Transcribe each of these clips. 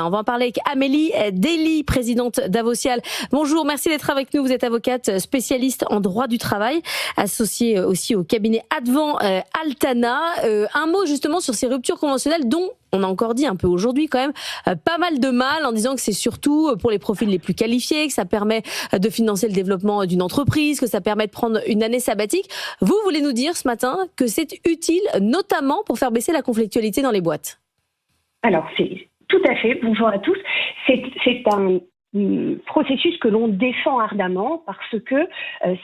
On va en parler avec Amélie Dely, présidente d'Avocial. Bonjour, merci d'être avec nous. Vous êtes avocate spécialiste en droit du travail, associée aussi au cabinet Advent Altana. Un mot justement sur ces ruptures conventionnelles dont on a encore dit un peu aujourd'hui quand même pas mal de mal, en disant que c'est surtout pour les profils les plus qualifiés, que ça permet de financer le développement d'une entreprise, que ça permet de prendre une année sabbatique. Vous voulez nous dire ce matin que c'est utile notamment pour faire baisser la conflictualité dans les boîtes? Alors, c'est tout à fait. Bonjour à tous. C'est un processus que l'on défend ardemment parce que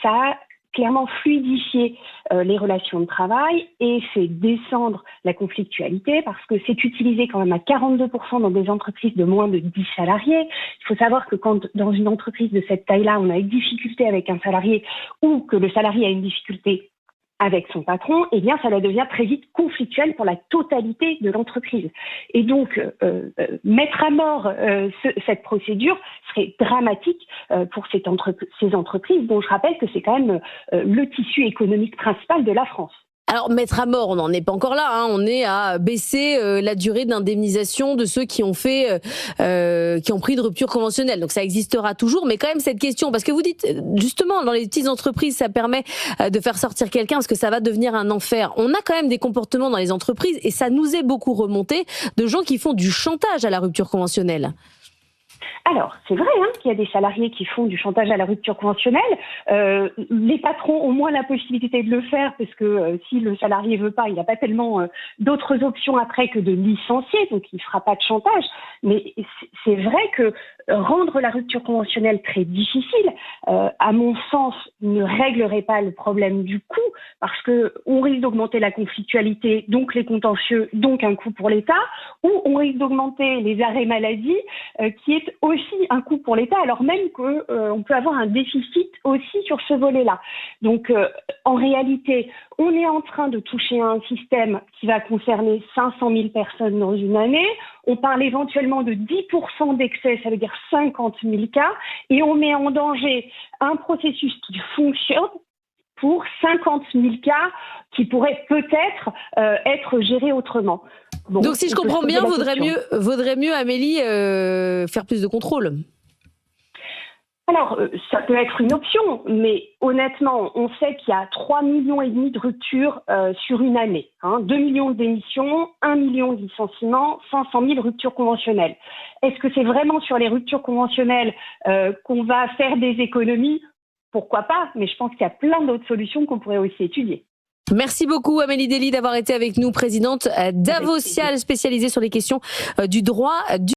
ça a clairement fluidifié les relations de travail et fait descendre la conflictualité parce que c'est utilisé quand même à 42% dans des entreprises de moins de 10 salariés. Il faut savoir que quand dans une entreprise de cette taille-là, on a une difficulté avec un salarié ou que le salarié a une difficulté avec son patron, eh bien, ça devient très vite conflictuel pour la totalité de l'entreprise. Et donc, mettre à mort cette procédure serait dramatique pour ces entreprises, dont je rappelle que c'est quand même le tissu économique principal de la France. Alors, mettre à mort, on n'en est pas encore là. On est à baisser la durée d'indemnisation de ceux qui ont fait, qui ont pris une rupture conventionnelle. Donc, ça existera toujours. Mais quand même, cette question, parce que vous dites, justement, dans les petites entreprises, ça permet de faire sortir quelqu'un parce que ça va devenir un enfer. On a quand même des comportements dans les entreprises, et ça nous est beaucoup remonté, de gens qui font du chantage à la rupture conventionnelle. Alors, c'est vrai qu'il y a des salariés qui font du chantage à la rupture conventionnelle. Les patrons ont moins la possibilité de le faire parce que si le salarié veut pas, il n'a pas tellement d'autres options après que de licencier, donc il ne fera pas de chantage. Mais c'est vrai que rendre la rupture conventionnelle très difficile, à mon sens, ne réglerait pas le problème du coût parce que on risque d'augmenter la conflictualité, donc les contentieux, donc un coût pour l'État, ou on risque d'augmenter les arrêts maladie, qui est aussi un coût pour l'État, alors même qu'on peut avoir un déficit aussi sur ce volet-là. Donc, en réalité, on est en train de toucher à un système qui va concerner 500 000 personnes dans une année. On parle éventuellement de 10% d'excès, ça veut dire 50 000 cas, et on met en danger un processus qui fonctionne pour 50 000 cas qui pourraient peut-être être gérés autrement. Bon, donc, si je comprends bien, vaudrait mieux, Amélie, faire plus de contrôle. Alors, ça peut être une option, mais honnêtement, on sait qu'il y a 3,5 millions de ruptures sur une année. 2 millions de démissions, 1 million de licenciements, 500 000 ruptures conventionnelles. Est-ce que c'est vraiment sur les ruptures conventionnelles qu'on va faire des économies? Pourquoi pas? Mais je pense qu'il y a plein d'autres solutions qu'on pourrait aussi étudier. Merci beaucoup Amélie Dely d'avoir été avec nous, présidente d'Avocial, spécialisée sur les questions du droit du